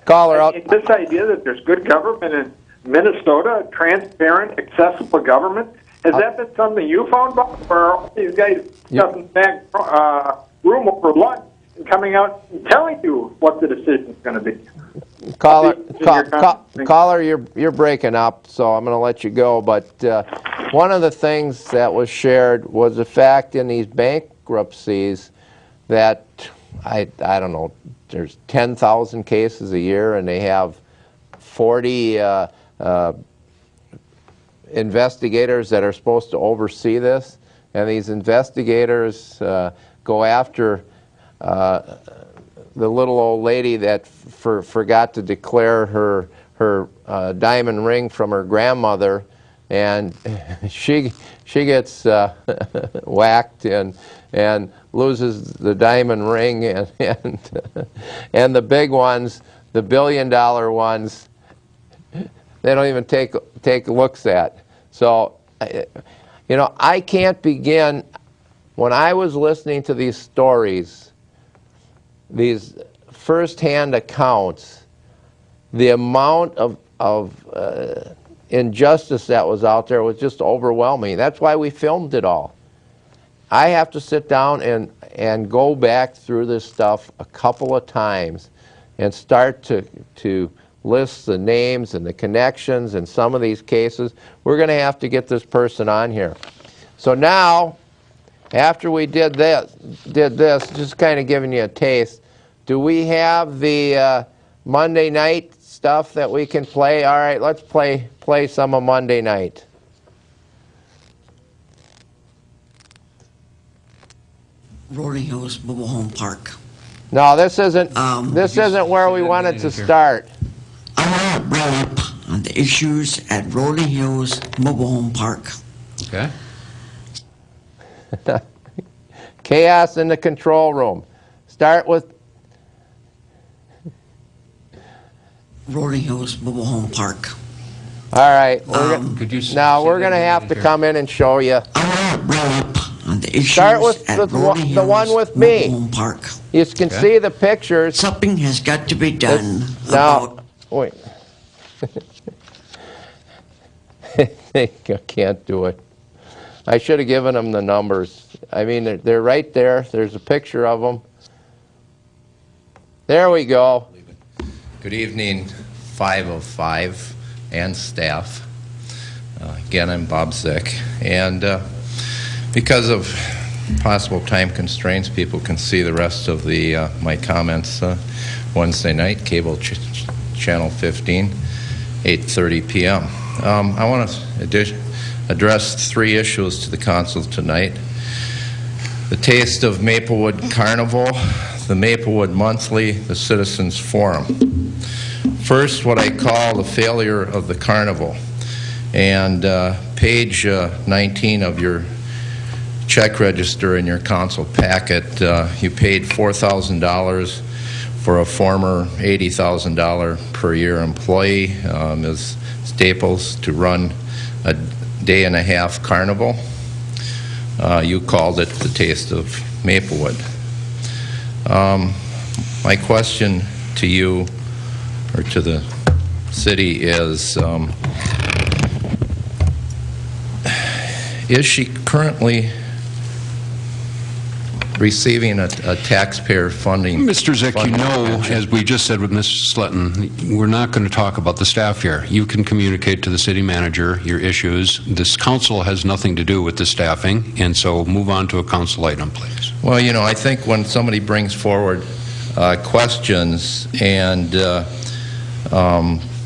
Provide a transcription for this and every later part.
Caller out. This idea that there's good government in Minnesota, transparent, accessible government, has that been something you found, Bob, or all these guys stuffing the back room over lunch and coming out and telling you what the decision is going to be? Caller, you're breaking up, so I'm going to let you go. But one of the things that was shared was the fact in these bankruptcies that I don't know, there's 10,000 cases a year, and they have 40 investigators that are supposed to oversee this, and these investigators go after the little old lady that forgot to declare her diamond ring from her grandmother, and she gets whacked and loses the diamond ring, and the big ones, the billion-dollar ones, they don't even take looks at. So, you know, I can't begin. When I was listening to these stories, these first-hand accounts, the amount of injustice that was out there was just overwhelming. That's why we filmed it all. I have to sit down and go back through this stuff a couple of times and start to list the names and the connections in some of these cases. We're going to have to get this person on here. So now, after we did this, just kind of giving you a taste, do we have the Monday night stuff that we can play? All right, let's play some of Monday night. Rolling Hills Mobile Home Park. No, this isn't where we wanted to start. I want to bring up on the issues at Rolling Hills Mobile Home Park. Okay. Chaos in the control room. Start with Rolling Hills Mobile Home Park. all right. Now we're going to have to come in and show you. I want to bring up on the issues Start with at the one with Mobile me. Home Park. You can see the pictures. Something has got to be done Now, wait. They can't do it. I should have given them the numbers. I mean, they're right there. There's a picture of them. There we go. Good evening, 505 and staff. Again, I'm Bob Zick, and because of possible time constraints, people can see the rest of the my comments Wednesday night, cable channel 15, 8:30 p.m. I want to address three issues to the council tonight: the Taste of Maplewood Carnival, the Maplewood Monthly, the Citizens Forum. First, what I call the failure of the carnival. And page 19 of your check register in your council packet, you paid $4,000 for a former $80,000 per year employee, Ms. Staples, to run a day-and-a-half carnival. You called it the Taste of Maplewood. My question to you, or to the city, is she currently receiving a taxpayer funding? Mr. Zick, you know, as we just said with Ms. Slutton, we're not going to talk about the staff here. You can communicate to the city manager your issues. This council has nothing to do with the staffing, and so move on to a council item, please. Well, you know, I think when somebody brings forward questions and,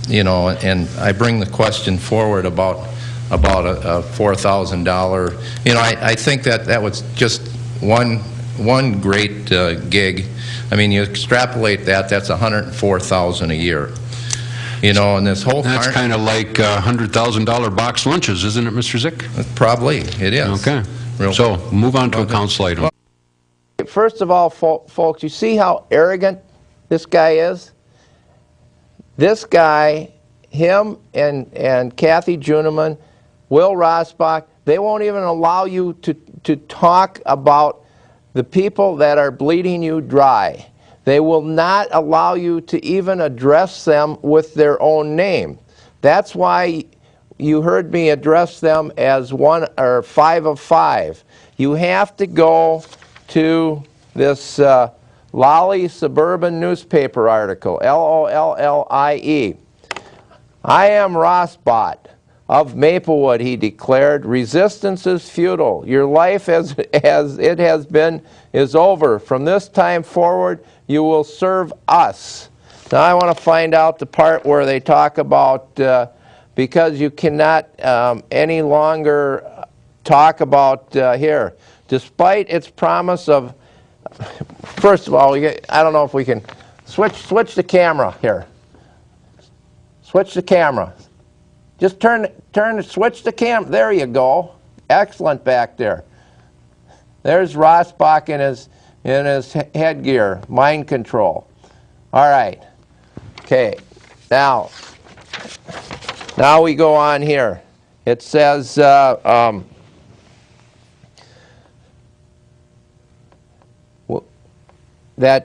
you know, and I bring the question forward about a $4,000, you know, I think that was just one great gig. I mean, you extrapolate that's $104,000 a year. You know, and this whole that's kind of like $100,000 box lunches, isn't it, Mr. Zick? Probably it is. Okay. So move on to a council item. First of all, folks, you see how arrogant this guy is? This guy, him and Kathy Juneman, Will Rosbach, they won't even allow you to talk about the people that are bleeding you dry. They will not allow you to even address them with their own name. That's why you heard me address them as 1 or 5 of 5. You have to go to this Lolly Suburban newspaper article, Lollie. I am Rossbot of Maplewood, he declared. Resistance is futile. Your life as it has been is over. From this time forward, you will serve us. Now I want to find out the part where they talk about because you cannot any longer talk about here. Despite its promise of, first of all, I don't know if we can switch the camera here. Switch the camera. Just switch the camera. There you go. Excellent back there. There's Rossbach in his headgear, mind control. All right. Okay. Now we go on here. It says that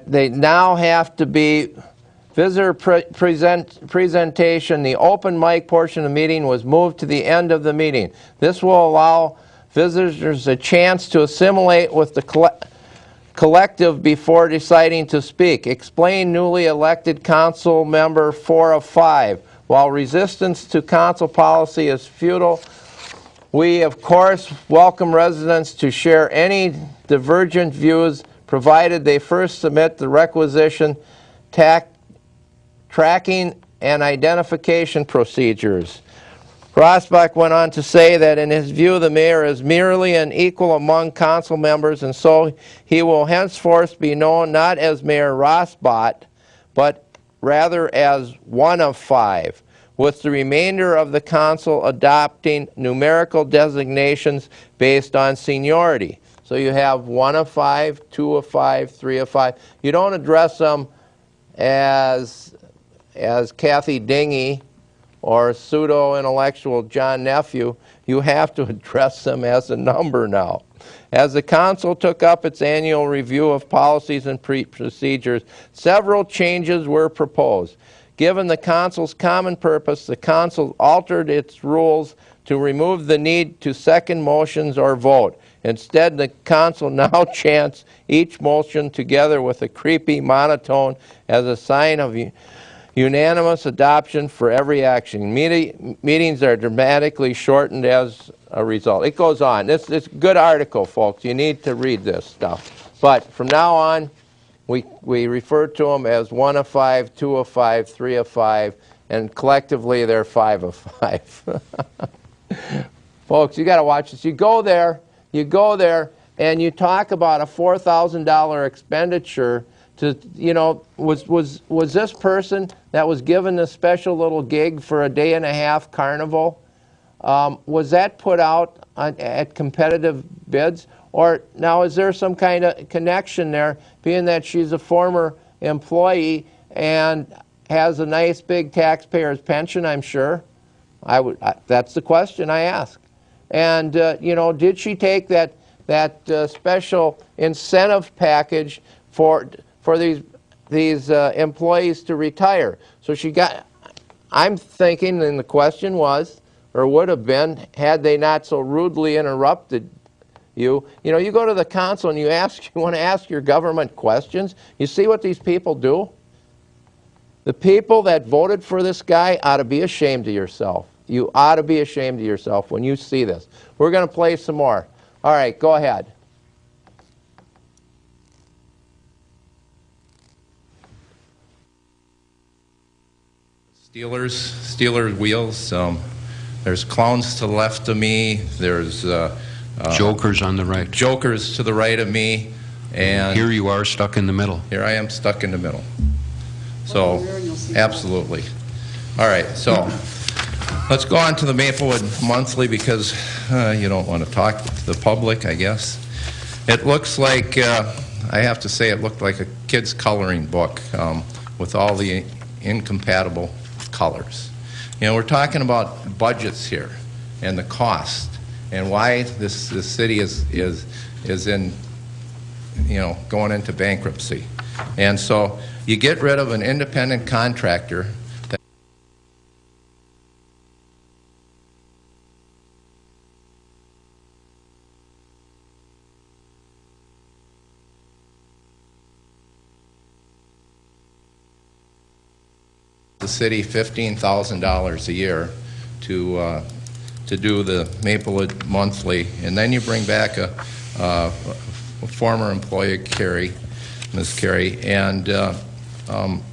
they now have to be visitor presentation. The open mic portion of the meeting was moved to the end of the meeting. This will allow visitors a chance to assimilate with the collective before deciding to speak. Explain newly elected council member 4 of 5. While resistance to council policy is futile, we of course welcome residents to share any divergent views provided they first submit the requisition tracking and identification procedures. Rossbach went on to say that in his view the mayor is merely an equal among council members, and so he will henceforth be known not as Mayor Rossbach, but rather as 1 of 5, with the remainder of the council adopting numerical designations based on seniority. So you have 1 of 5, 2 of 5, 3 of 5. You don't address them as Kathy Dingy or pseudo-intellectual John Nephew. You have to address them as a number now. As the council took up its annual review of policies and procedures, several changes were proposed. Given the council's common purpose, the council altered its rules to remove the need to second motions or vote. Instead, the council now chants each motion together with a creepy monotone as a sign of unanimous adoption for every action. Meetings are dramatically shortened as a result. It goes on. It's a good article, folks. You need to read this stuff. But from now on, we refer to them as 1 of 5, 2 of 5, 3 of 5, and collectively they're 5 of 5. Folks, you got to watch this. You go there, and you talk about a $4,000 expenditure to, you know, was this person that was given this special little gig for a day-and-a-half carnival, was that put out at competitive bids? Or now is there some kind of connection there, being that she's a former employee and has a nice big taxpayer's pension, I'm sure? That's the question I ask. And, you know, did she take that special incentive package for these employees to retire? So she got, I'm thinking, and the question was, or would have been, had they not so rudely interrupted you. You know, you go to the council and you want to ask your government questions. You see what these people do? The people that voted for this guy ought to be ashamed of yourself. You ought to be ashamed of yourself when you see this. We're going to play some more. All right, go ahead. Steelers wheels. There's clowns to the left of me. There's Jokers on the right. Jokers to the right of me. And here you are stuck in the middle. Here I am stuck in the middle. So, absolutely. All right, so let's go on to the Maplewood Monthly because you don't want to talk to the public, I guess. It looks like, I have to say, it looked like a kid's coloring book with all the incompatible colors. You know, we're talking about budgets here and the cost and why this city is in, you know, going into bankruptcy. And so you get rid of an independent contractor. The city $15,000 a year to do the Maplewood Monthly, and then you bring back a former employee, Carrie, Ms. Carey, and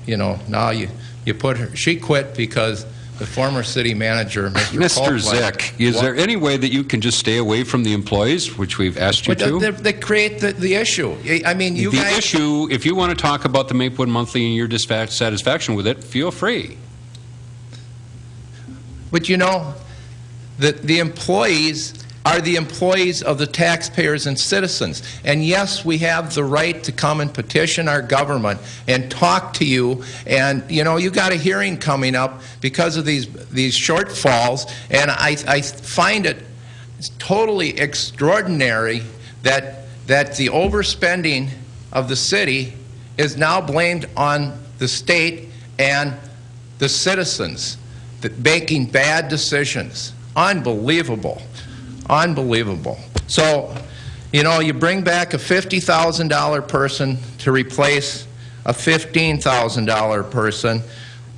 you know, now you put her. She quit because the former city manager, Mr. Zick, is there any way that you can just stay away from the employees, which we've asked you to? They create the issue. I mean, you guys. The issue, if you want to talk about the Maplewood Monthly and your dissatisfaction with it, feel free. But you know, the employees are the employees of the taxpayers and citizens. And yes, we have the right to come and petition our government and talk to you. And you know, you got a hearing coming up because of these shortfalls. And I find it totally extraordinary that the overspending of the city is now blamed on the state and the citizens that making bad decisions. Unbelievable. Unbelievable. So, you know, you bring back a $50,000 person to replace a $15,000 person.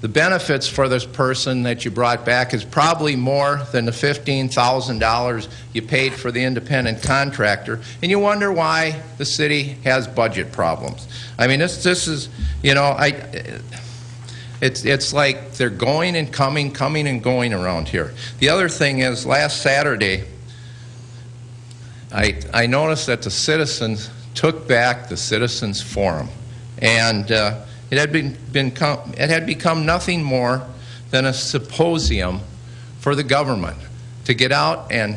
The benefits for this person that you brought back is probably more than the $15,000 you paid for the independent contractor, and you wonder why the city has budget problems. I mean, this is, you know, it's like they're going and coming and going around here. The other thing is, last Saturday, I noticed that the citizens took back the Citizens Forum, and it had become nothing more than a symposium for the government to get out and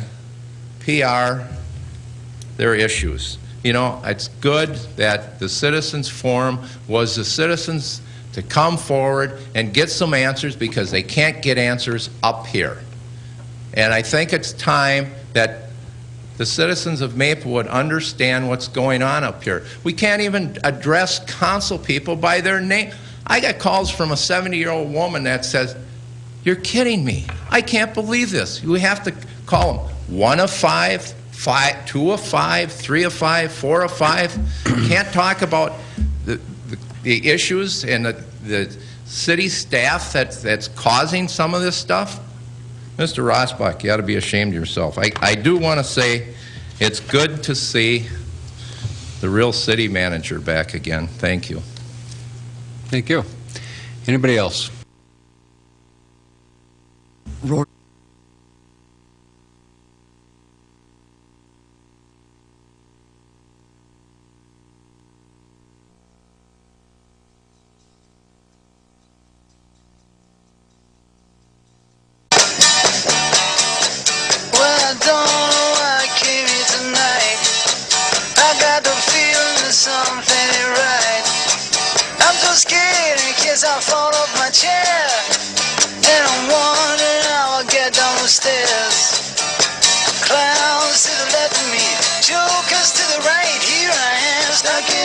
PR their issues. You know, it's good that the Citizens Forum was the citizens to come forward and get some answers, because they can't get answers up here. And I think it's time that the citizens of Maplewood understand what's going on up here. We can't even address council people by their name. I got calls from a 70-year-old woman that says, "You're kidding me. I can't believe this. You have to call them 1 of 5, 2 of 5, 3 of 5, 4 of 5. Can't talk about the issues and the city staff that's causing some of this stuff." Mr. Rosbach, you ought to be ashamed of yourself. I do want to say it's good to see the real city manager back again. Thank you. Thank you. Anybody else? I fall off my chair, and I'm wondering how I'll get down the stairs. Clowns to the left of me, jokers to the right. Here I am, stuck in